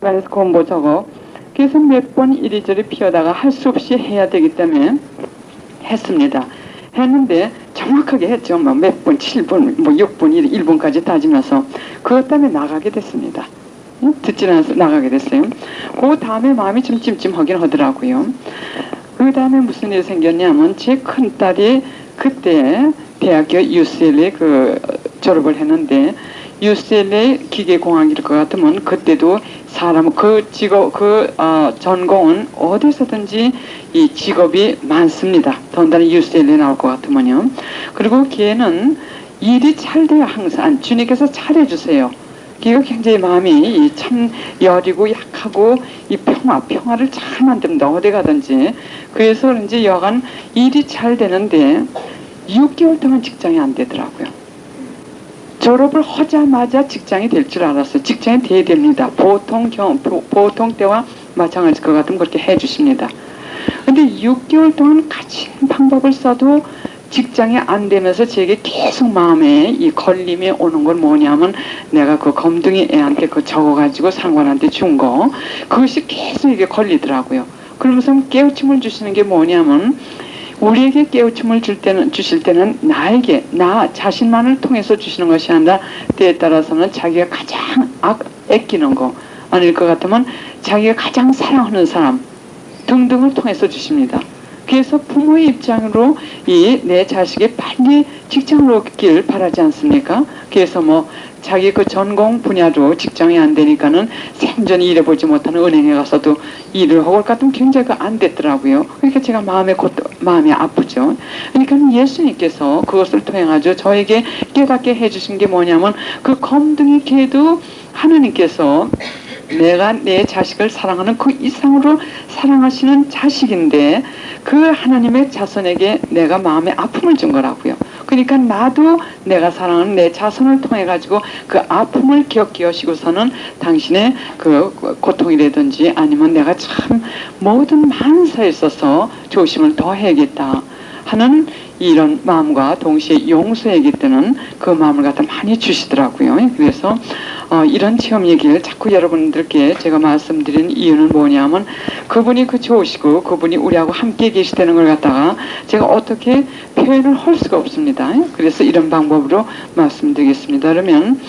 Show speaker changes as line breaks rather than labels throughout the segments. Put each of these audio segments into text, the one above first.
그래서 공부 저거 계속 몇 번 이리저리 피하다가 할 수 없이 해야 되기 때문에 했습니다. 했는데 정확하게 했죠. 뭐 몇 분, 7분, 뭐 6분, 1분까지 따지면서 그것 때문에 나가게 됐습니다. 듣지 않아서 나가게 됐어요. 그 다음에 마음이 좀 찜찜하긴 하더라고요. 그 다음에 무슨 일이 생겼냐면 제 큰딸이 그때 대학교 UCLA 졸업을 했는데 UCLA 기계공학일 것 같으면 그때도 사람 전공은 어디서든지 이 직업이 많습니다. 더군다나 UCLA 나올 것 같으면요. 그리고 걔는 일이 잘 돼요. 항상 주님께서 잘해주세요. 걔가 굉장히 마음이 참 여리고 약하고 이 평화를 잘 만듭니다. 어디 가든지. 그래서 그런지 여간 일이 잘 되는데 6개월 동안 직장이 안 되더라고요. 졸업을 하자마자 직장이 될 줄 알았어요. 직장이 돼야 됩니다. 보통 때와 마찬가지일 것 같으면 그렇게 해주십니다. 근데 6개월 동안 가진 방법을 써도 직장이 안 되면서 제게 계속 마음에 이 걸림이 오는 건 뭐냐면 내가 그 검둥이 애한테 적어가지고 상관한테 준 거 그것이 계속 이게 걸리더라고요. 그러면서 깨우침을 주시는 게 뭐냐면 우리에게 깨우침을 주실 때는 나 자신만을 통해서 주시는 것이 아니라 때에 따라서는 자기가 가장 아끼는 거 아닐 것 같으면 자기가 가장 사랑하는 사람 등등을 통해서 주십니다. 그래서 부모의 입장으로 내 자식이 빨리 직장을 얻길 바라지 않습니까? 그래서 뭐 자기 그 전공 분야로 직장이 안 되니까는 생전에 일해보지 못하는 은행에 가서도 일을 하고 같으면 굉장히 안 됐더라고요. 그러니까 제가 마음이 아프죠. 그러니까 예수님께서 그것을 통해 가지고 저에게 깨닫게 해주신 게 뭐냐면 그 검둥이 개도 하나님께서 내가 내 자식을 사랑하는 그 이상으로 사랑하시는 자식인데 그 하나님의 자손에게 내가 마음에 아픔을 준 거라고요. 그러니까 나도 내가 사랑하는 내 자손을 통해 가지고 그 아픔을 겪게 하시고서는 당신의 그 고통이라든지 아니면 내가 참 모든 만사에 있어서 조심을 더 해야겠다 하는 이런 마음과 동시에 용서에게 뜨는 그 마음을 갖다 많이 주시더라고요. 그래서 이런 체험 얘기를 자꾸 여러분들께 제가 말씀드린 이유는 뭐냐면 그분이 좋으시고 그분이 우리하고 함께 계시다는 걸 갖다가 제가 어떻게 표현을 할 수가 없습니다. 그래서 이런 방법으로 말씀드리겠습니다. 그러면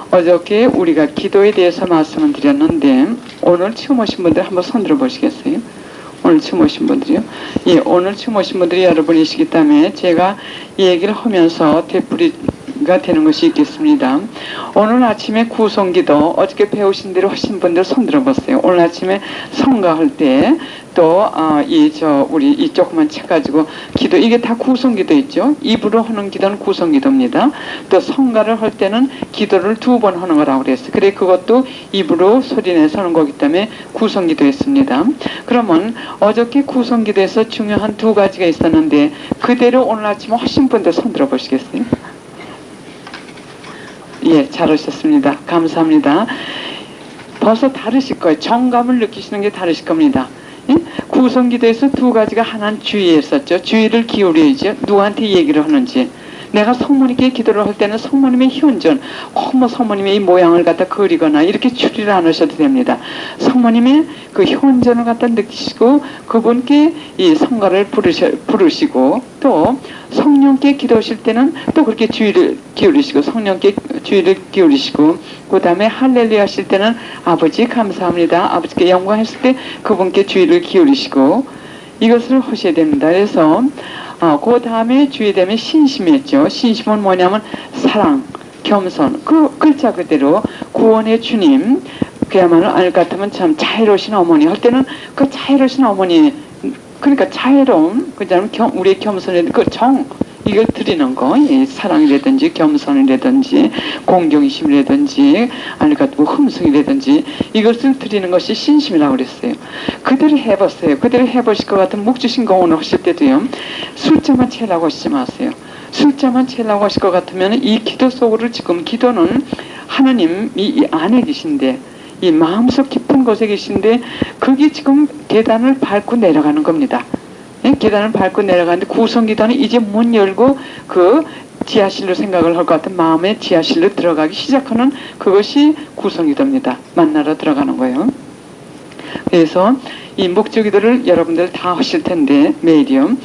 어저께 우리가 기도에 대해서 말씀을 드렸는데 오늘 처음 오신 분들 한번 손 들어 보시겠어요? 오늘 처음 오신 분들이요? 예, 오늘 처음 오신 분들이 여러분이시기 때문에 제가 얘기를 하면서 되풀이가 되는 것이 있겠습니다. 오늘 아침에 구성기도 어저께 배우신 대로 하신 분들 손 들어보세요. 오늘 아침에 성가할 때 또 우리 이 조그만 책 가지고 기도 이게 다 구성기도 있죠. 입으로 하는 기도는 구성기도입니다. 또 성가를 할 때는 기도를 2번 하는 거라고 그랬어요. 그래 그것도 입으로 소리내서 하는 거기 때문에 구성기도였습니다. 그러면 어저께 구성기도에서 중요한 2가지가 있었는데 그대로 오늘 아침에 하신 분들 손 들어보시겠어요? 예, 잘하셨습니다. 감사합니다. 벌써 다르실 거예요. 정감을 느끼시는 게 다르실 겁니다. 예? 구성기도에서 2가지가 하나는 주의했었죠. 주의를 기울여야죠. 누구한테 얘기를 하는지. 내가 성모님께 기도를 할 때는 성모님의 현존, 성모님의 이 모양을 갖다 그리거나 이렇게 추리를 안 하셔도 됩니다. 성모님의 그 현존을 갖다 느끼시고 그분께 이 성가를 부르시고 또 성령께 기도하실 때는 또 그렇게 주의를 기울이시고 성령께 주의를 기울이시고 그 다음에 할렐루야 하실 때는 아버지 감사합니다. 아버지께 영광했을 때 그분께 주의를 기울이시고 이것을 하셔야 됩니다. 그래서 그 다음에 주의되면 신심이었죠. 신심은 뭐냐면 사랑, 겸손, 그 글자 그대로 구원의 주님 그야말로 알 것 같으면 참 자애로우신 어머니 할 때는 그 자애로우신 어머니 그러니까 자애로움 그다음 우리의 겸손의 그 이걸 드리는 거, 사랑이라든지 겸손이라든지 공경심이라든지 아니면 흠숭이라든지 이것을 드리는 것이 신심이라고 그랬어요. 그대로 해보세요. 그대로 해보실 것 같은 목주신 공헌을 하실 때도요. 숫자만 채려고 하시지 마세요. 숫자만 채려고 하실 것 같으면 이 기도 속으로 지금 기도는 하나님이 이 안에 계신데 이 마음속 깊은 곳에 계신데 그게 지금 계단을 밟고 내려가는 겁니다. 계단을 밟고 내려가는데 구성기도는 이제 문 열고 그 지하실로 생각을 할 것 같은 마음의 지하실로 들어가기 시작하는 그것이 구성기도입니다. 만나러 들어가는 거예요. 그래서 이 목적기도를 여러분들 다 하실 텐데 매일이요.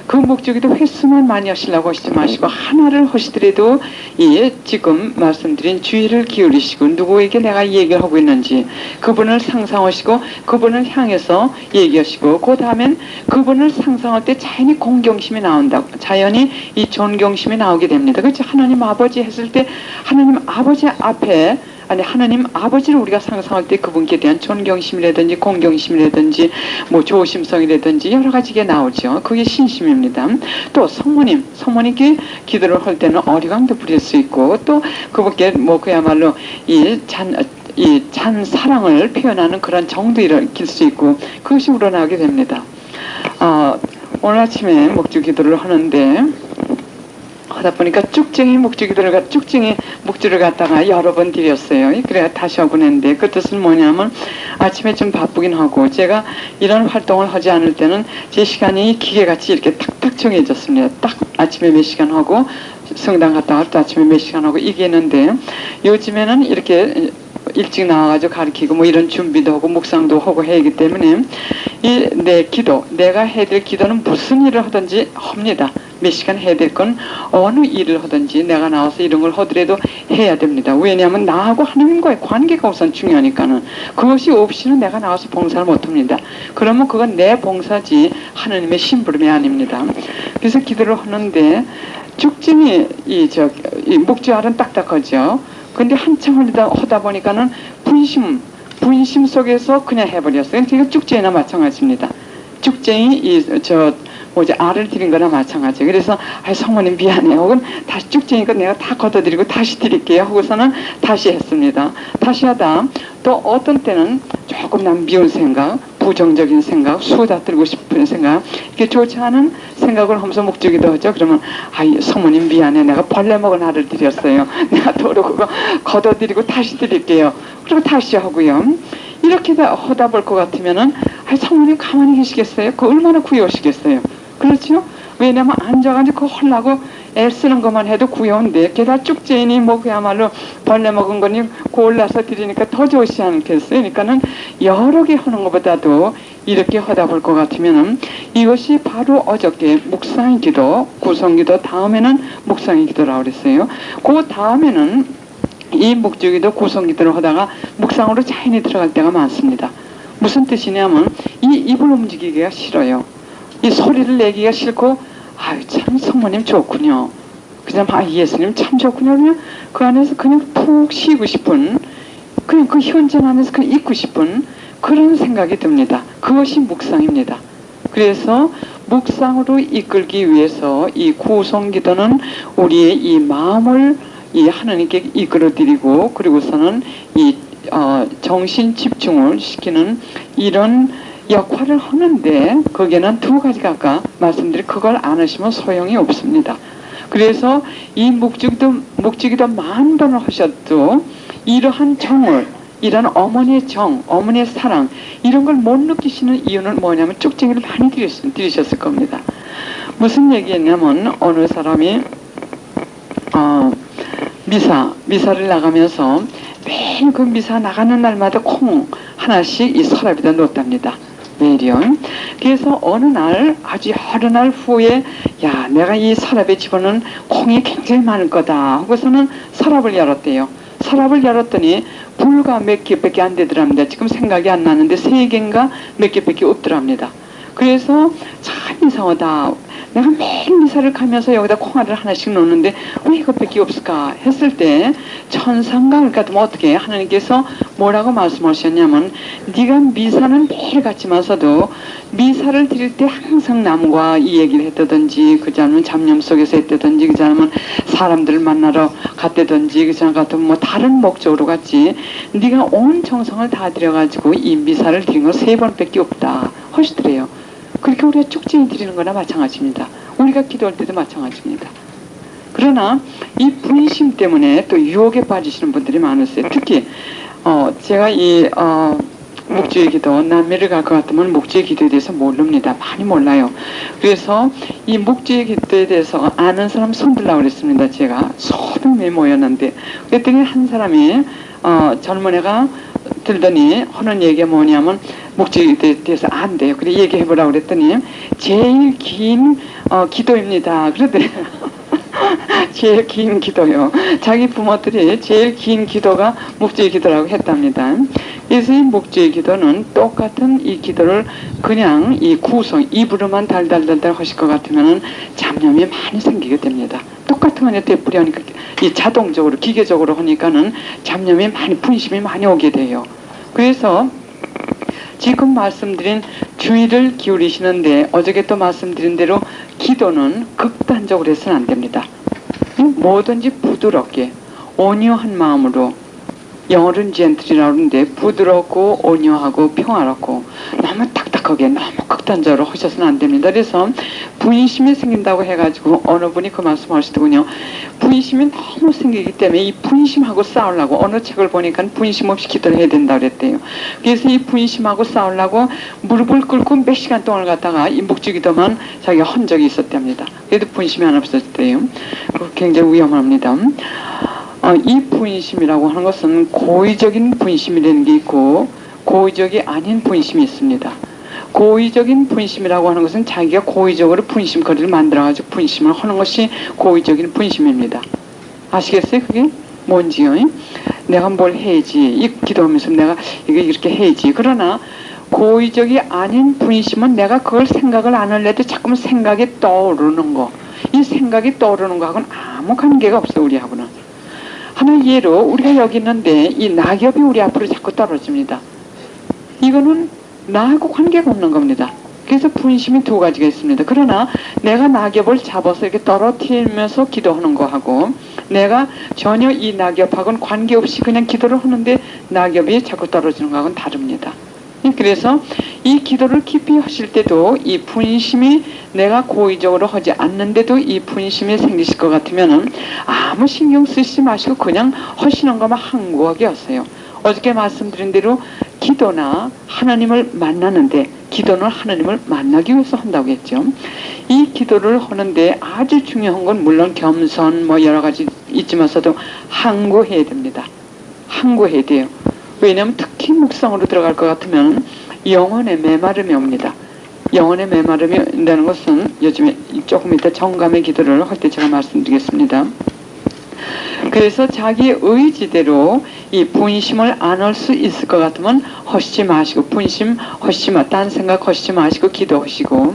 그 목적기도 횟수만 많이 하시려고 하시지 마시고 하나를 하시더라도 이 지금 말씀드린 주의를 기울이시고 누구에게 내가 얘기를 하고 있는지 그분을 상상하시고 그분을 향해서 얘기하시고 그 다음엔 그분을 상상할 때 자연히 공경심이 나온다고 자연히 이 존경심이 나오게 됩니다. 그렇지? 하나님 아버지 했을 때 하나님 아버지 앞에 아니 하나님 아버지를 우리가 상상할 때 그분께 대한 존경심이라든지 공경심이라든지 뭐 조심성이라든지 여러 가지가 나오죠. 그게 신심입니다. 또 성모님께 기도를 할 때는 어리광도 부릴 수 있고 또 그분께 뭐 그야말로 이 잔 사랑을 표현하는 그런 정도 일으킬 수 있고 그것이 우러나오게 됩니다. 오늘 아침에 목주 기도를 하는데 하다 보니까 쭉쟁이 목줄을 갖다가 여러 번 드렸어요. 그래야 다시 하고 했는데 그 뜻은 뭐냐면 아침에 좀 바쁘긴 하고 제가 이런 활동을 하지 않을 때는 제 시간이 기계같이 이렇게 탁탁 정해졌습니다. 딱 아침에 몇 시간 하고 성당 갔다가 또 아침에 몇 시간 하고 이게 있는데 요즘에는 이렇게 일찍 나와가지고 가르치고 뭐 이런 준비도 하고 묵상도 하고 해야 하기 때문에 이 내 기도 내가 해야 될 기도는 무슨 일을 하든지 합니다. 몇 시간 해야 될 건 어느 일을 하든지 내가 나와서 이런 걸 하더라도 해야 됩니다. 왜냐하면 나하고 하나님과의 관계가 우선 중요하니까는 그것이 없이는 내가 나와서 봉사를 못합니다. 그러면 그건 내 봉사지 하나님의 심부름이 아닙니다. 그래서 기도를 하는데 쭉증이 이 목주알은 딱딱하죠. 근데 한참 하다 보니까는 분심 속에서 그냥 해버렸어요. 그러니까 쭉쟁이나 마찬가지입니다. 쭉쟁이 알을 드린 거나 마찬가지. 그래서 성모님 미안해요. 혹은 다시 쭉쟁이니까 내가 다 걷어드리고 다시 드릴게요. 하고서는 다시 했습니다. 다시 하다 또 어떤 때는 조금 난 미운 생각, 부정적인 생각, 수다 들고 싶은 생각 이렇게 좋지 않은 생각을 하면서 목적이도 하죠. 그러면 성모님 미안해. 내가 벌레 먹은 알을 드렸어요. 내가 도로 그거 걷어드리고 다시 드릴게요. 그리고 다시 하고요. 이렇게 하다 볼 것 같으면은 성모님 가만히 계시겠어요? 그거 얼마나 구여오시겠어요? 그렇죠? 왜냐면 앉아가지고 그거 하려고 애쓰는 것만 해도 구여운데 게다가 쭉쟁이니 뭐 그야말로 벌레 먹은 거니 골라서 드리니까 더 좋지 않겠어요? 그러니까는 여러 개 하는 것보다도 이렇게 하다 볼 것 같으면은 이것이 바로 어저께 묵상의 기도, 구성기도 다음에는 묵상의 기도라고 그랬어요. 그 다음에는 이 목적기도 구성기도를 하다가 묵상으로 자연히 들어갈 때가 많습니다. 무슨 뜻이냐면 이 입을 움직이기가 싫어요. 이 소리를 내기가 싫고 참 성모님 좋군요. 그냥 예수님 참 좋군요. 그냥 그 안에서 그냥 푹 쉬고 싶은 그냥 그 현장 안에서 그냥 있고 싶은 그런 생각이 듭니다. 그것이 묵상입니다. 그래서 묵상으로 이끌기 위해서 이 구성기도는 우리의 이 마음을 이 하나님께 이끌어드리고 그리고서는 이 정신 집중을 시키는 이런 역할을 하는데 거기에는 두 가지가 아까 말씀드린 그걸 안 하시면 소용이 없습니다. 그래서 이 목적기도 만 번을 하셔도 이러한 정을 이런 어머니의 정, 어머니의 사랑 이런 걸 못 느끼시는 이유는 뭐냐면 쭉쟁이를 많이 들으셨을 겁니다. 무슨 얘기냐면 어느 사람이 미사를 나가면서 매일 그 미사 나가는 날마다 콩 하나씩 이 서랍에다 놓았답니다. 매일요. 그래서 어느 날 아주 여러 날 후에 내가 이 서랍에 집어넣은 콩이 굉장히 많을 거다 하고서는 서랍을 열었대요. 서랍을 열었더니 불과 몇 개밖에 안 되더랍니다. 지금 생각이 안 나는데 3개인가 몇 개밖에 없더랍니다. 그래서 참 이상하다. 내가 매일 미사를 가면서 여기다 콩알을 하나씩 넣는데 왜 이것밖에 없을까 했을 때 천상가 그러니까 어떻게 하나님께서 뭐라고 말씀하셨냐면 네가 미사는 매일 갔지만서도 미사를 드릴 때 항상 남과 이 얘기를 했다든지 그지 않으면 잡념 속에서 했다든지 그지 않으면 사람들을 만나러 갔다든지 그지 않으면 뭐 다른 목적으로 갔지 네가 온 정성을 다 들여가지고 이 미사를 드린 건 3번밖에 없다 하시더래요. 그렇게 우리가 쭉쟁이 드리는 거나 마찬가지입니다. 우리가 기도할 때도 마찬가지입니다. 그러나 이 분심 때문에 또 유혹에 빠지시는 분들이 많으세요. 특히 제가 이 묵주의 기도, 남미를 갈 것 같으면 묵주의 기도에 대해서 모릅니다. 많이 몰라요. 그래서 이 묵주의 기도에 대해서 아는 사람 손 들라고 그랬습니다. 제가 수백 명이 모였는데, 그랬더니 한 사람이 젊은 애가 들더니 하는 얘기가 뭐냐면 묵주에 대해서 안 돼요. 그래 얘기해보라고 그랬더니 제일 긴 기도입니다. 그러더니 제일 긴 기도요. 자기 부모들이 제일 긴 기도가 묵주의 기도라고 했답니다. 그래서 이 묵주의 기도는 똑같은 이 기도를 그냥 이 구성, 입으로만 달달달달 하실 것 같으면 잡념이 많이 생기게 됩니다. 똑같은 거에 되풀이 하니까 이 자동적으로, 기계적으로 하니까는 잡념이 많이, 분심이 많이 오게 돼요. 그래서 지금 말씀드린 주의를 기울이시는데, 어저께 또 말씀드린 대로 기도는 극단적으로 해서는 안 됩니다. 뭐든지 부드럽게 온유한 마음으로, 영어로는 젠틀이라고 하는데 부드럽고 온유하고 평화롭고 너무 딱딱하게 너무 극단적으로 하셔서는 안 됩니다. 그래서 분심이 생긴다고 해가지고 어느 분이 그 말씀 하시더군요. 분심이 너무 생기기 때문에 이 분심하고 싸우려고, 어느 책을 보니까 분심 없이 기도를 해야 된다고 그랬대요. 그래서 이 분심하고 싸우려고 무릎을 꿇고 몇 시간 동안 갔다가 이 묵주기도만 자기가 한 적이 있었답니다. 그래도 분심이 안 없었대요. 굉장히 위험합니다. 이 분심이라고 하는 것은 고의적인 분심이라는 게 있고 고의적이 아닌 분심이 있습니다. 고의적인 분심이라고 하는 것은 자기가 고의적으로 분심거리를 만들어가지고 분심을 하는 것이 고의적인 분심입니다. 아시겠어요? 그게 뭔지요? 내가 뭘 해야지, 이 기도하면서 내가 이게 이렇게 해야지. 그러나 고의적이 아닌 분심은 내가 그걸 생각을 안 할래도 자꾸만 생각이 떠오르는 거, 이 생각이 떠오르는 거하고는 아무 관계가 없어. 우리하고는. 하나 예로 우리가 여기 있는데 이 낙엽이 우리 앞으로 자꾸 떨어집니다. 이거는 나하고 관계가 없는 겁니다. 그래서 분심이 두 가지가 있습니다. 그러나 내가 낙엽을 잡아서 이렇게 떨어뜨리면서 기도하는 거하고, 내가 전혀 이 낙엽하고는 관계없이 그냥 기도를 하는데 낙엽이 자꾸 떨어지는 거하고는 다릅니다. 그래서 이 기도를 깊이 하실 때도 이 분심이 내가 고의적으로 하지 않는데도 이 분심이 생기실 것 같으면은 아무 신경 쓰시지 마시고 그냥 하시는 것만 항구하게 하세요. 어저께 말씀드린 대로 기도나 하나님을 만나는데, 기도는 하나님을 만나기 위해서 한다고 했죠. 이 기도를 하는데 아주 중요한 건 물론 겸손 뭐 여러 가지 있지만서도 항구해야 됩니다. 항구해야 돼요. 왜냐하면 특히 묵상으로 들어갈 것 같으면 영혼의 메마름이 옵니다. 영혼의 메마름이 온다는 것은 요즘에 조금 이따 정감의 기도를 할 때 제가 말씀드리겠습니다. 그래서 자기 의지대로 이 분심을 안 할 수 있을 것 같으면 하시지 마시고, 분심 하시지 마, 딴 생각 하시지 마시고 기도하시고,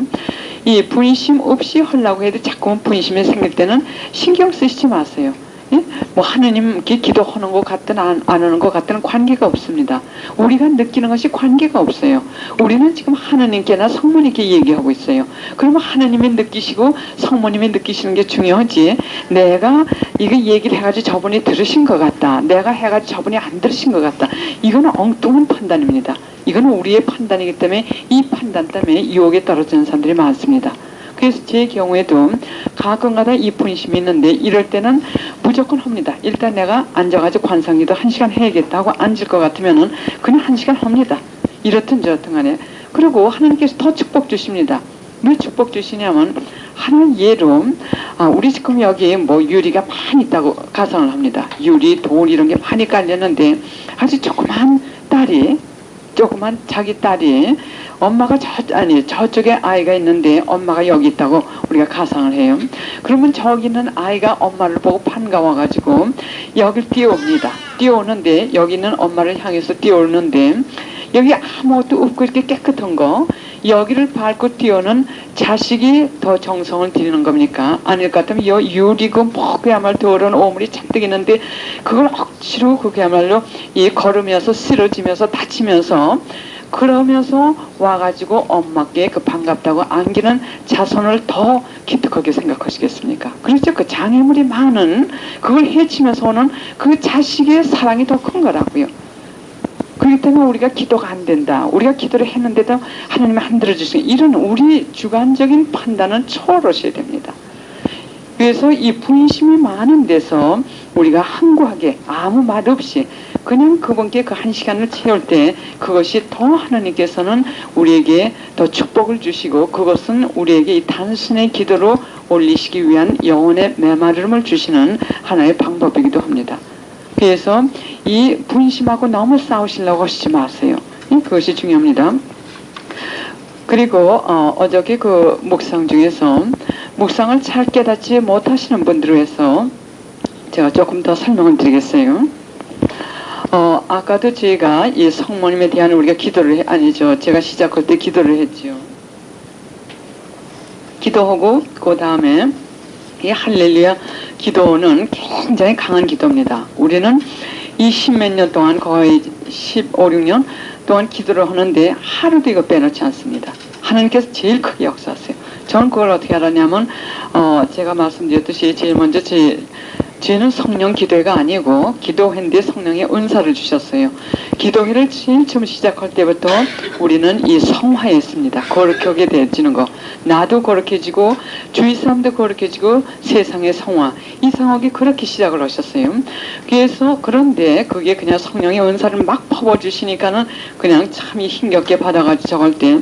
이 분심 없이 하려고 해도 자꾸만 분심이 생길 때는 신경 쓰시지 마세요. 예? 뭐 하느님께 기도하는 것 같든 안 하는 것 같든 관계가 없습니다. 우리가 느끼는 것이 관계가 없어요. 우리는 지금 하느님께나 성모님께 얘기하고 있어요. 그러면 하느님이 느끼시고 성모님이 느끼시는 게 중요하지, 내가 이거 얘기를 해가지고 저분이 들으신 것 같다, 내가 해가지고 저분이 안 들으신 것 같다, 이거는 엉뚱한 판단입니다. 이거는 우리의 판단이기 때문에 이 판단 때문에 유혹에 떨어지는 사람들이 많습니다. 그래서 제 경우에도 가끔가다 이 분심이 있는데 이럴 때는 무조건 합니다. 일단 내가 앉아가지고 관상기도 1시간 해야겠다 하고 앉을 것 같으면은 그냥 1시간 합니다. 이렇든 저렇든 간에. 그리고 하나님께서 더 축복 주십니다. 왜 축복 주시냐면, 하나 예로 우리 지금 여기 뭐 유리가 많이 있다고 가상을 합니다. 유리, 돌 이런 게 많이 깔렸는데 아주 조그만 자기 딸이 엄마가 저쪽에 아이가 있는데 엄마가 여기 있다고 우리가 가상을 해요. 그러면 저기 있는 아이가 엄마를 보고 반가워가지고 여길 뛰어옵니다. 뛰어오는데 여기 있는 엄마를 향해서 뛰어오는데 여기 아무것도 없고 이렇게 깨끗한 거, 여기를 밟고 뛰어오는 자식이 더 정성을 들이는 겁니까? 아닐 것 같으면 유리고 뭐 그야말로 더러운 오물이 잔뜩 있는데 그걸 억지로 그야말로 걸으면서 쓰러지면서 다치면서 그러면서 와가지고 엄마께 그 반갑다고 안기는 자손을 더 기특하게 생각하시겠습니까? 그렇죠. 그 장애물이 많은, 그걸 해치면서 오는 그 자식의 사랑이 더 큰 거라고요. 그렇기 때문에 우리가 기도가 안 된다, 우리가 기도를 했는데도 하나님이 안 들어주시는, 이런 우리 주관적인 판단은 초월하셔야 됩니다. 그래서 이 분심이 많은 데서 우리가 항구하게 아무 말 없이 그냥 그분께 그 한 시간을 채울 때 그것이 더 하나님께서는 우리에게 더 축복을 주시고 그것은 우리에게 이 단순의 기도로 올리시기 위한 영혼의 메마름을 주시는 하나의 방법이기도 합니다. 그래서 이 분심하고 너무 싸우시려고 하시지 마세요. 그것이 중요합니다. 그리고 어저께 그 묵상 중에서 묵상을 잘 깨닫지 못하시는 분들을 위해서 제가 조금 더 설명을 드리겠어요. 아까도 제가 이 성모님에 대한 우리가 기도를 아니죠. 제가 시작할 때 기도를 했죠. 기도하고 그 다음에 이 할렐루야 기도는 굉장히 강한 기도입니다. 우리는 이 십몇 년 동안 거의 15, 16년 동안 기도를 하는데 하루도 이거 빼놓지 않습니다. 하나님께서 제일 크게 역사하세요. 저는 그걸 어떻게 알았냐면 제가 말씀드렸듯이 제일 먼저 저는 성령 기도회가 아니고 기도회인데 성령의 은사를 주셨어요. 기도회를 제일 처음 시작할 때부터 우리는 이 성화했습니다. 거룩하게 되어지는 거. 나도 거룩해지고 주위 사람도 거룩해지고 세상의 성화. 이 성화가 그렇게 시작을 하셨어요. 그래서 그런데 그게 그냥 성령의 은사를 막 퍼부어주시니까는 그냥 참 힘겹게 받아가지고 저걸 때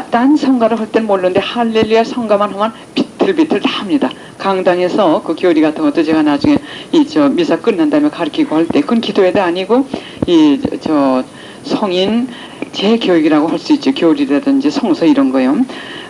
딴 성가를 할 땐 모르는데 할렐루야 성가만 하면 비틀비틀 다 합니다. 강당에서 그 교리 같은 것도 제가 나중에 미사 끝난 다음에 가르치고 할 때 그건 기도회도 아니고 성인 재교육이라고 할 수 있죠. 교리라든지 성서 이런 거요.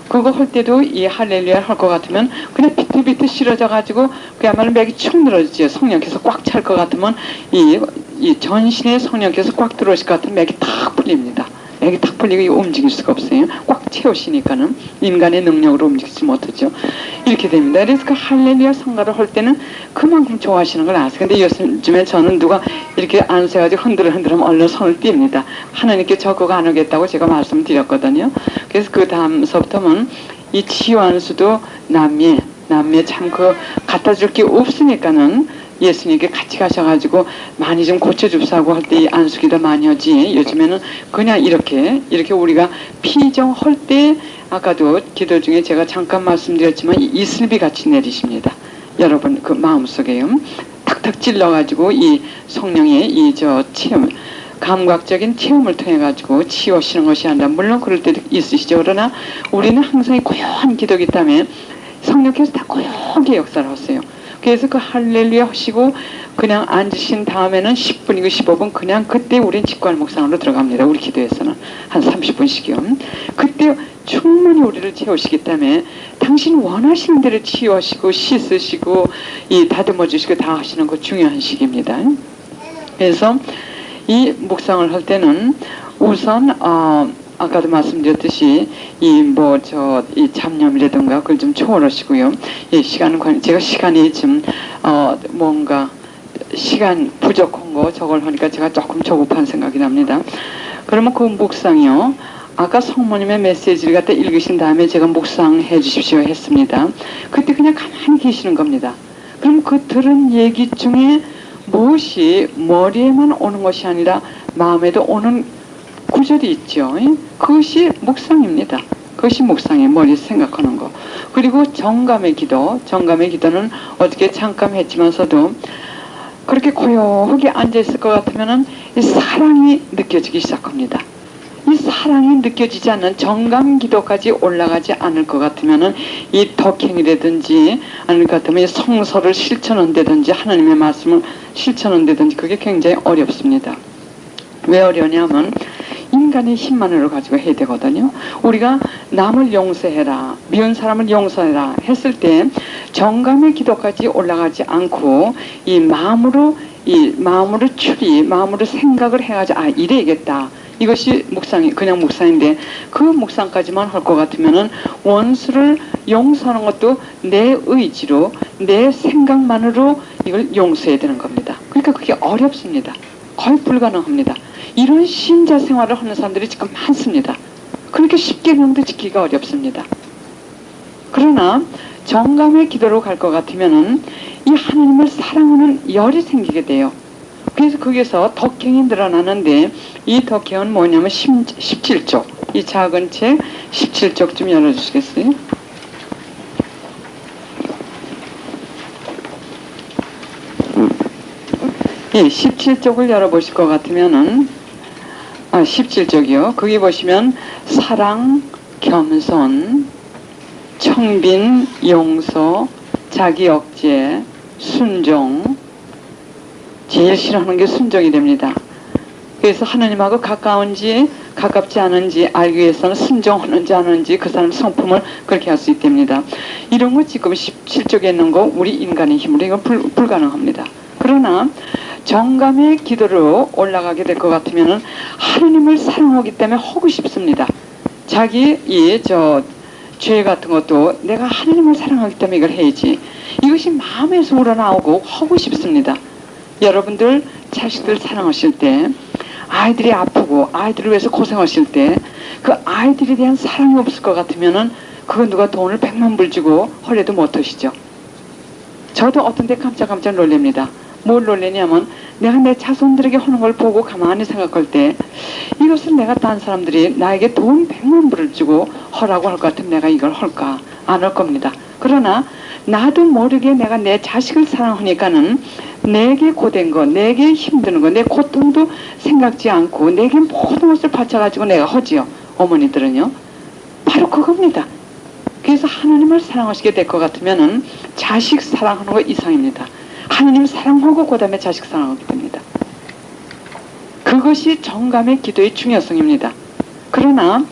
그거 할 때도 이 할렐루야 할 것 같으면 그냥 비틀비틀 실어져 가지고 그야말로 맥이 축 늘어지죠. 성령께서 꽉 찰 것 같으면 이 전신에 성령께서 꽉 들어오실 것 같으면 맥이 탁 풀립니다. 맥이 탁 풀리고 움직일 수가 없어요. 꽉 채우시니까는 인간의 능력으로 움직이지 못하죠. 이렇게 됩니다. 그래서 그 할렐루야 성가를 할 때는 그만큼 좋아하시는 걸 아세요. 근데 요즘에 저는 누가 이렇게 안세가지고 흔들하면 얼른 손을 띱니다. 하나님께 저 그거 안 하겠다고 제가 말씀드렸거든요. 그래서 그 다음서부터는 이 치유안수도 남매 참 그 갖다 줄 게 없으니까는 예수님께 같이 가셔가지고 많이 좀 고쳐줍사고 할 때 이 안수기도 많이 하지. 요즘에는 그냥 이렇게 우리가 피정할 때 아까도 기도 중에 제가 잠깐 말씀드렸지만 이슬비 같이 내리십니다. 여러분 그 마음속에요. 탁탁 찔러가지고 이 성령의 체험 감각적인 체험을 통해 가지고 치유하시는 것이 아니라 물론 그럴 때도 있으시죠. 그러나 우리는 항상 고요한 기도이기 때문에 성령께서 다 고요하게 역사를 하세요. 그래서 그 할렐루야 하시고 그냥 앉으신 다음에는 10분이고 15분 그냥 그때 우린 직관 묵상으로 들어갑니다. 우리 기도에서는 한 30분씩이요. 그때 충분히 우리를 채우시기 때문에 당신 원하시는 대로 치유하시고 씻으시고 다듬어 주시고 다 하시는 거 중요한 시기입니다. 그래서 이 묵상을 할 때는 우선 아까도 말씀드렸듯이 이 잡념이라든가 그걸 좀 초월하시고요. 제가 시간이 좀 뭔가 시간 부족한 거 저걸 하니까 제가 조금 조급한 생각이 납니다. 그러면 그 묵상이요. 아까 성모님의 메시지를 갖다 읽으신 다음에 제가 묵상해 주십시오 했습니다. 그때 그냥 가만히 계시는 겁니다. 그럼 그 들은 얘기 중에 무엇이 머리에만 오는 것이 아니라 마음에도 오는 구절이 있죠. 그것이 묵상입니다. 그것이 묵상이에요. 머리에 생각하는 거. 그리고 정감의 기도는 어떻게 잠깐 했지만서도 그렇게 고요하게 앉아있을 것 같으면은 이 사랑이 느껴지기 시작합니다. 이 사랑이 느껴지지 않는 정감 기도까지 올라가지 않을 것 같으면은 이 덕행이라든지 아닐 것 같으면 이 성서를 실천한다든지 하나님의 말씀을 실천한다든지 그게 굉장히 어렵습니다. 왜 어려냐면 인간의 힘만으로 가지고 해야 되거든요. 우리가 남을 용서해라, 미운 사람을 용서해라 했을 때 정감의 기도까지 올라가지 않고 이 마음으로 마음으로 생각을 해가지고 이래야겠다. 이것이 그냥 묵상인데 그 묵상까지만 할 것 같으면은 원수를 용서하는 것도 내 의지로 내 생각만으로 이걸 용서해야 되는 겁니다. 그러니까 그게 어렵습니다. 거의 불가능합니다. 이런 신자 생활을 하는 사람들이 지금 많습니다. 그렇게 쉽게 명도 지키기가 어렵습니다. 그러나 정감의 기도로 갈 것 같으면은 이 하나님을 사랑하는 열이 생기게 돼요. 그래서 거기서 덕행이 늘어나는데 이 덕행은 뭐냐면 17쪽 이 작은 책 17쪽 좀 열어주시겠어요? 예, 17쪽을 열어보실 것 같으면은 17쪽이요. 거기 보시면 사랑, 겸손, 청빈, 용서, 자기 억제, 순종. 제일 싫어하는 게 순종이 됩니다. 그래서 하느님하고 가까운지 가깝지 않은지 알기 위해서는 순종하는지 안 하는지 그 사람 성품을 그렇게 할 수 있답니다. 이런 거 지금 17쪽에 있는 거 우리 인간의 힘으로 이건 불가능합니다. 그러나 정감의 기도로 올라가게 될 것 같으면은 하느님을 사랑하기 때문에 하고 싶습니다. 자기 죄 같은 것도 내가 하느님을 사랑하기 때문에 이걸 해야지. 이것이 마음에서 우러나오고 하고 싶습니다. 여러분들 자식들 사랑하실 때 아이들이 아프고 아이들을 위해서 고생하실 때 그 아이들에 대한 사랑이 없을 것 같으면은 그건 누가 돈을 100만 불 주고 허래도 못 하시죠. 저도 어떤 데 깜짝깜짝 놀랍니다. 뭘 놀라냐면 내가 내 자손들에게 하는 걸 보고 가만히 생각할 때 이것을 내가 다른 사람들이 나에게 돈 100만 불을 주고 하라고 할 것 같으면 내가 이걸 할까? 안 할 겁니다. 그러나 나도 모르게 내가 내 자식을 사랑하니까는 내게 고된 거, 내게 힘드는 거, 내 고통도 생각지 않고 내게 모든 것을 바쳐가지고 내가 하지요. 어머니들은요. 바로 그겁니다. 그래서 하나님을 사랑하시게 될 것 같으면은 자식 사랑하는 거 이상입니다. 하나님 사랑하고 그 다음에 자식 사랑하게 됩니다. 그것이 정감의 기도의 중요성입니다. 그러나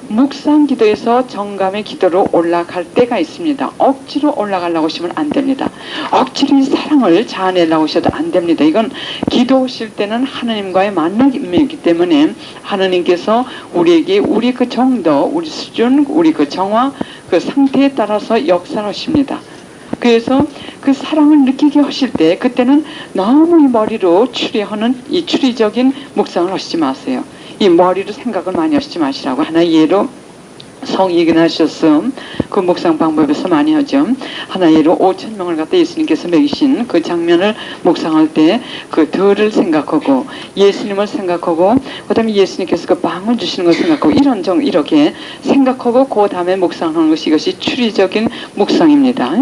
묵상 기도에서 정감의 기도로 올라갈 때가 있습니다. 억지로 올라가려고 하시면 안 됩니다. 억지로 이 사랑을 자아내려고 하셔도 안 됩니다. 이건 기도하실 때는 하나님과의 만남이기 때문에 하나님께서 우리에게 우리 그 정도, 우리 수준, 우리 그 정화, 그 상태에 따라서 역사하십니다. 그래서 그 사랑을 느끼게 하실 때 그때는 너무 이 머리로 추리하는 이 추리적인 묵상을 하시지 마세요. 이 머리로 생각을 많이 하시지 마시라고 하나의 예로 성얘기는 하셨어. 그 묵상 방법에서 많이 하죠. 하나 예로 5,000명을 갖다 예수님께서 먹이신 그 장면을 묵상할 때 그 덜을 생각하고 예수님을 생각하고 그 다음에 예수님께서 그 빵을 주시는 걸 생각하고 이렇게 생각하고 그 다음에 묵상하는 것이 이것이 추리적인 묵상입니다.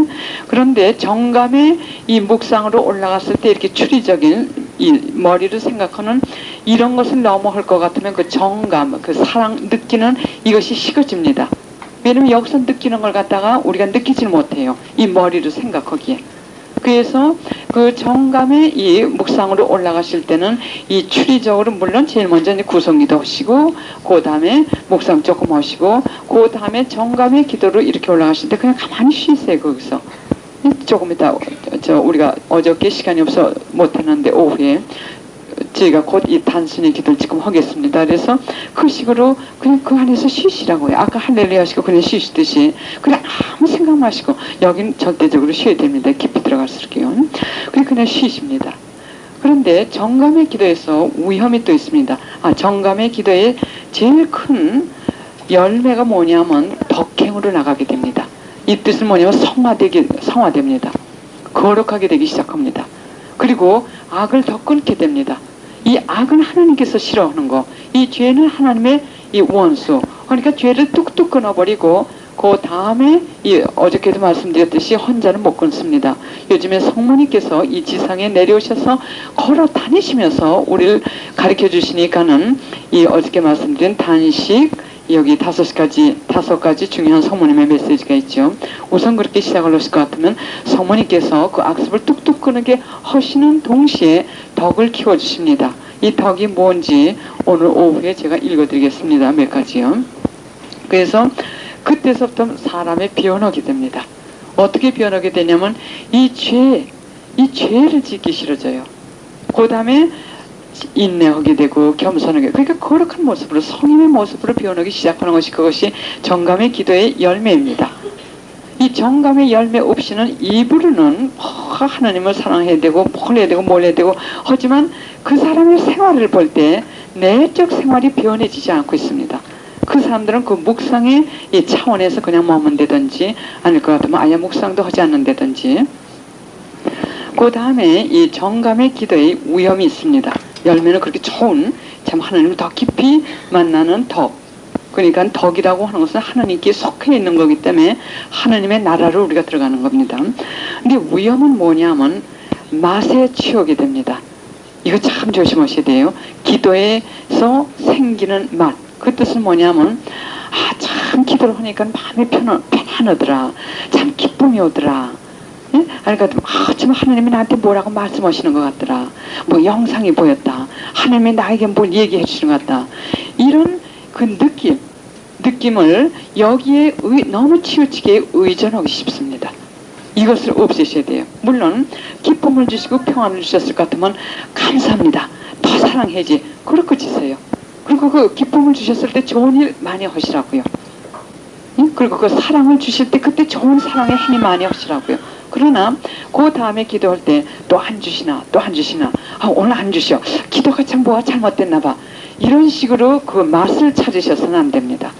그런데 정감의 이 묵상으로 올라갔을 때 이렇게 추리적인 이 머리로 생각하는 이런 것을 넘어갈 것 같으면 그 정감, 그 사랑 느끼는 이것이 식어집니다. 왜냐면 여기서 느끼는 걸 갖다가 우리가 느끼질 못해요. 이 머리로 생각하기에. 그래서 그 정감의 이 묵상으로 올라가실 때는 이 추리적으로 물론 제일 먼저 이제 구성기도 하시고 그 다음에 묵상 조금 하시고 그 다음에 정감의 기도로 이렇게 올라가실 때 그냥 가만히 쉬세요. 거기서. 조금 이따 우리가 어저께 시간이 없어 못했는데 오후에 저희가 곧 이 단순히 기도를 지금 하겠습니다. 그래서 그 식으로 그냥 그 안에서 쉬시라고요. 아까 할렐루야 하시고 그냥 쉬시듯이 그냥 아무 생각 마시고 여긴 절대적으로 쉬어야 됩니다. 깊이 들어갈수록요. 그냥 쉬십니다. 그런데 정감의 기도에서 위험이 또 있습니다. 정감의 기도의 제일 큰 열매가 뭐냐면 덕행으로 나가게 됩니다. 이 뜻은 뭐냐면 성화됩니다. 거룩하게 되기 시작합니다. 그리고 악을 더 끊게 됩니다. 이 악은 하나님께서 싫어하는 거, 이 죄는 하나님의 이 원수. 그러니까 죄를 뚝뚝 끊어버리고 그 다음에 어저께도 말씀드렸듯이 혼자는 못 끊습니다. 요즘에 성모님께서 이 지상에 내려오셔서 걸어 다니시면서 우리를 가르쳐 주시니까는 이 어저께 말씀드린 단식 여기 5가지 중요한 성모님의 메시지가 있죠. 우선 그렇게 시작을 하실 것 같으면 성모님께서 그 악습을 뚝뚝 끊게 하시는 동시에 덕을 키워주십니다. 이 덕이 뭔지 오늘 오후에 제가 읽어드리겠습니다. 몇 가지요. 그래서 그때서부터 사람의 변하게 됩니다. 어떻게 변하게 되냐면 이 죄를 짓기 싫어져요. 그 다음에 인내하게 되고 겸손하게, 그러니까 거룩한 모습으로 성인의 모습으로 변하기 시작하는 것이 그것이 정감의 기도의 열매입니다. 이 정감의 열매 없이는 입으로는 하나님을 사랑해야 되고 뭘 해야 되고 하지만 그 사람의 생활을 볼 때 내적 생활이 변해지지 않고 있습니다. 그 사람들은 그 묵상의 이 차원에서 그냥 머문다든지 아닐 것 같으면 아예 묵상도 하지 않는다든지. 그 다음에 이 정감의 기도의 위험이 있습니다. 열매는 그렇게 좋은 참 하나님을 더 깊이 만나는 덕. 그러니까 덕이라고 하는 것은 하나님께 속해 있는 거기 때문에 하나님의 나라로 우리가 들어가는 겁니다. 근데 위험은 뭐냐면 맛에 취하게 됩니다. 이거 참 조심하셔야 돼요. 기도에서 생기는 맛. 그 뜻은 뭐냐면, 참 기도를 하니까 마음이 편안하더라. 참 기쁨이 오더라. 예? 그러니까 참 하나님이 나한테 뭐라고 말씀하시는 것 같더라. 뭐 영상이 보였다. 하나님이 나에게 뭘 얘기해 주시는 것 같다. 이런 그 느낌을 여기에 너무 치우치게 의존하기 쉽습니다. 이것을 없애셔야 돼요. 물론 기쁨을 주시고 평안을 주셨을 것 같으면 감사합니다. 더 사랑해지. 그렇게 지세요. 그리고 그 기쁨을 주셨을 때 좋은 일 많이 하시라고요. 그리고 그 사랑을 주실 때 그때 좋은 사랑의 힘이 많이 하시라고요. 그러나 그 다음에 기도할 때 또 안 주시나 또 안 주시나, 오늘 안 주셔. 기도가 참 뭐가 잘못됐나 봐. 이런 식으로 그 맛을 찾으셔서는 안 됩니다.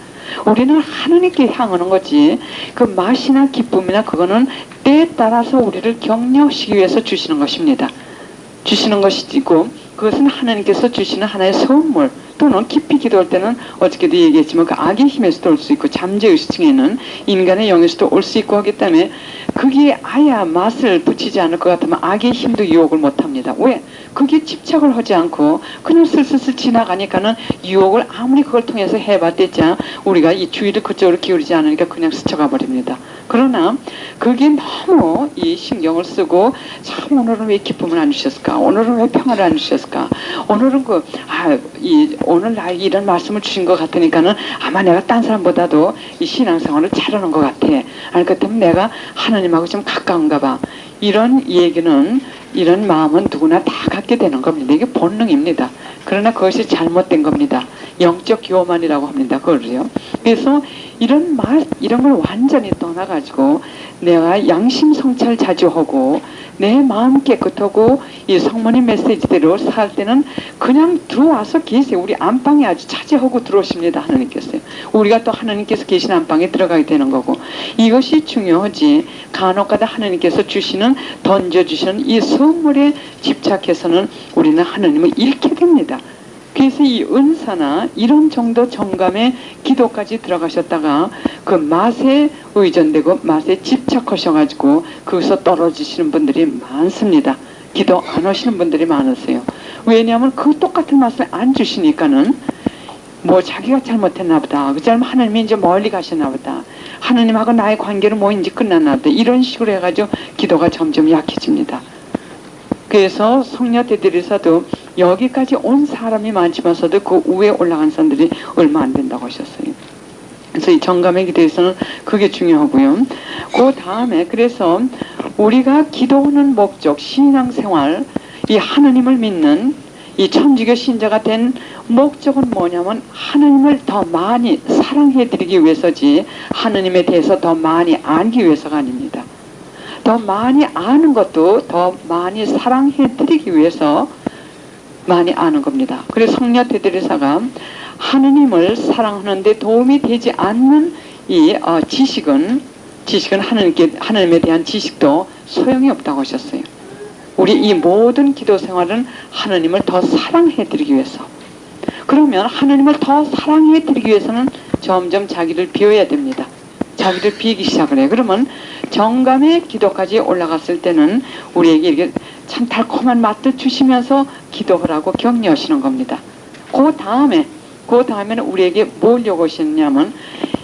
우리는 하나님께 향하는 거지, 그 맛이나 기쁨이나 그거는 때에 따라서 우리를 격려하시기 위해서 주시는 것입니다. 주시는 것이고, 그것은 하나님께서 주시는 하나의 선물, 또는 깊이 기도할 때는 어저께도 얘기했지만 그 악의 힘에서도 올 수 있고 잠재의식층에는 인간의 영에서도 올 수 있고 하기 때문에 거기에 아야 맛을 붙이지 않을 것 같으면 악의 힘도 유혹을 못합니다. 왜? 그게 집착을 하지 않고 그냥 슬슬슬 지나가니까는 유혹을 아무리 그걸 통해서 해봤댔자 우리가 이 주의를 그쪽으로 기울이지 않으니까 그냥 스쳐가 버립니다. 그러나 그게 너무 이 신경을 쓰고, 참 오늘은 왜 기쁨을 안 주셨을까? 오늘은 왜 평화를 안 주셨을까? 오늘은 오늘 나에게 이런 말씀을 주신 것 같으니까는 아마 내가 딴 사람보다도 이 신앙생활을 잘하는 것 같아. 그렇다면 내가 하나님하고 좀 가까운가 봐. 이런 얘기는, 이런 마음은 누구나 다 갖게 되는 겁니다. 이게 본능입니다. 그러나 그것이 잘못된 겁니다. 영적 교만이라고 합니다. 그걸요. 그래서 이런 걸 완전히 떠나가지고 내가 양심 성찰 자주 하고 내 마음 깨끗하고 이 성모님 메시지대로 살 때는 그냥 들어와서 계세요. 우리 안방에 아주 차지하고 들어오십니다. 하나님께서요. 우리가 또 하나님께서 계신 안방에 들어가게 되는 거고, 이것이 중요하지, 간혹가다 하나님께서 던져주시는 이 선물에 집착해서는 우리는 하나님을 잃게 됩니다. 그래서 이 은사나 이런 정도 정감의 기도까지 들어가셨다가 그 맛에 의존되고 맛에 집착하셔가지고 거기서 떨어지시는 분들이 많습니다. 기도 안 하시는 분들이 많으세요. 왜냐하면 그 똑같은 맛을 안 주시니까는 뭐 자기가 잘못했나 보다. 그 사람 하나님이 이제 멀리 가셨나 보다. 하나님하고 나의 관계는 뭐 이제 끝났나 보다. 이런 식으로 해가지고 기도가 점점 약해집니다. 그래서 성녀 대들이사도 여기까지 온 사람이 많지만서도 그 위에 올라간 사람들이 얼마 안 된다고 하셨어요. 그래서 이 정감의 기도에서는 그게 중요하고요. 그 다음에 그래서 우리가 기도하는 목적, 신앙생활, 이 하나님을 믿는 이 천주교 신자가 된 목적은 뭐냐면 하나님을 더 많이 사랑해드리기 위해서지 하나님에 대해서 더 많이 알기 위해서가 아닙니다. 더 많이 아는 것도 더 많이 사랑해드리기 위해서 많이 아는 겁니다. 그래서 성녀 테레사가 하느님을 사랑하는데 도움이 되지 않는 이 지식은 하나님에 대한 지식도 소용이 없다고 하셨어요. 우리 이 모든 기도 생활은 하나님을 더 사랑해드리기 위해서. 그러면 하나님을 더 사랑해드리기 위해서는 점점 자기를 비워야 됩니다. 자기를 비기 시작을 해요. 그러면 정감의 기도까지 올라갔을 때는 우리에게 이렇게 참 달콤한 맛도 주시면서 기도하라고 격려하시는 겁니다. 그 다음에는 우리에게 뭘 요구하시느냐면,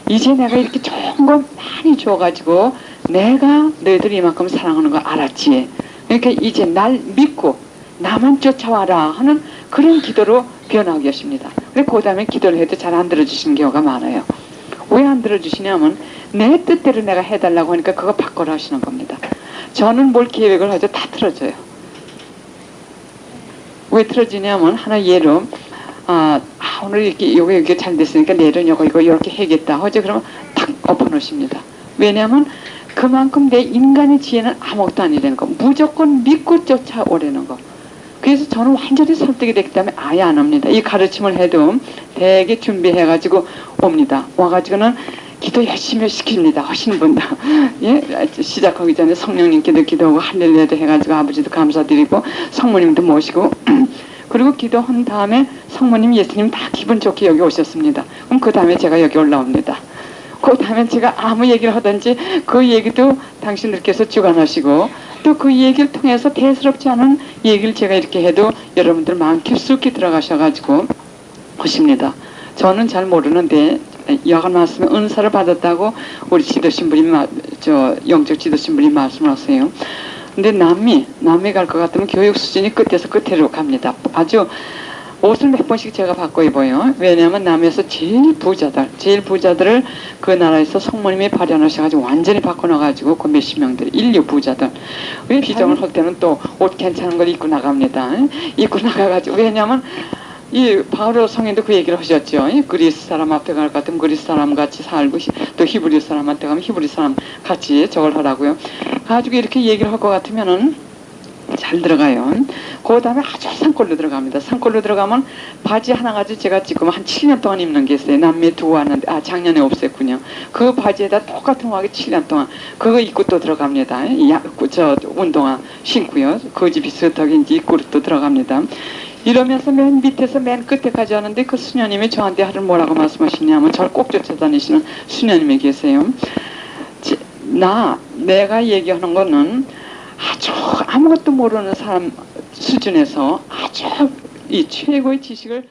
이제 내가 이렇게 좋은 거 많이 줘가지고 내가 너희들이 이만큼 사랑하는 거 알았지. 그러니까 이제 날 믿고 나만 쫓아와라 하는 그런 기도로 변하게 하십니다. 그리고 그 다음에 기도를 해도 잘 안 들어주시는 경우가 많아요. 왜 안 들어주시냐면 내 뜻대로 내가 해달라고 하니까 그거 바꿔라 하시는 겁니다. 저는 뭘 계획을 하죠? 다 틀어져요. 왜 틀어지냐면, 하나 예로 오늘 이게 잘 됐으니까 내일은 이거 이렇게 해야겠다 하죠. 그러면 탁 엎어놓으십니다. 왜냐하면 그만큼 내 인간의 지혜는 아무것도 아니라는 거, 무조건 믿고 쫓아오려는 거. 그래서 저는 완전히 설득이 됐기 때문에 아예 안 합니다. 이 가르침을 해도 되게 준비해가지고 옵니다. 와가지고는 기도 열심히 시킵니다. 하시는 분들. 예? 시작하기 전에 성령님께도 기도하고 할렐루야도 해가지고 아버지도 감사드리고 성모님도 모시고 그리고 기도한 다음에 성모님, 예수님 다 기분 좋게 여기 오셨습니다. 그럼 그 다음에 제가 여기 올라옵니다. 그 다음에 제가 아무 얘기를 하든지 그 얘기도 당신들께서 주관하시고 또 그 얘기를 통해서 대수롭지 않은 얘기를 제가 이렇게 해도 여러분들 마음 깊숙이 들어가셔가지고 하십니다. 저는 잘 모르는데 여간 말씀에 은사를 받았다고 우리 지도신분이 영적 지도신분이 말씀하세요. 근데 남미 갈 것 같으면 교육 수준이 끝에서 끝으로 갑니다. 아주 옷을 몇 번씩 제가 바꿔 입어요. 왜냐하면 남에서 제일 부자들을 그 나라에서 성모님이 발현하셔가지고 완전히 바꿔놔가지고 그 몇십 명들 인류 부자들 왜 비정을 할 때는 또 옷 괜찮은 걸 입고 나갑니다. 입고 나가가지고 왜냐하면 이 바로 성인도 그 얘기를 하셨죠. 그리스 사람 앞에 갈 것 같으면 그리스 사람 같이 살고 또 히브리 사람한테 가면 히브리 사람 같이 저걸 하라고요. 가지고 이렇게 얘기를 할 것 같으면은 잘 들어가요. 그 다음에 아주 산골로 들어갑니다. 산골로 들어가면 바지 하나 가지고 제가 지금 한 7년 동안 입는 게 있어요. 남미에 두고 왔는데 작년에 없앴군요. 그 바지에다 똑같은 거하게 7년 동안 그거 입고 또 들어갑니다. 운동화 신고요. 거지 비슷하게 이제 입고 또 들어갑니다. 이러면서 맨 밑에서 맨 끝에까지 하는데 그 수녀님이 저한테 하루 뭐라고 말씀하시냐면 저를 꼭 쫓아다니시는 수녀님이 계세요. 내가 얘기하는 거는 아주 아무것도 모르는 사람 수준에서 아주 이 최고의 지식을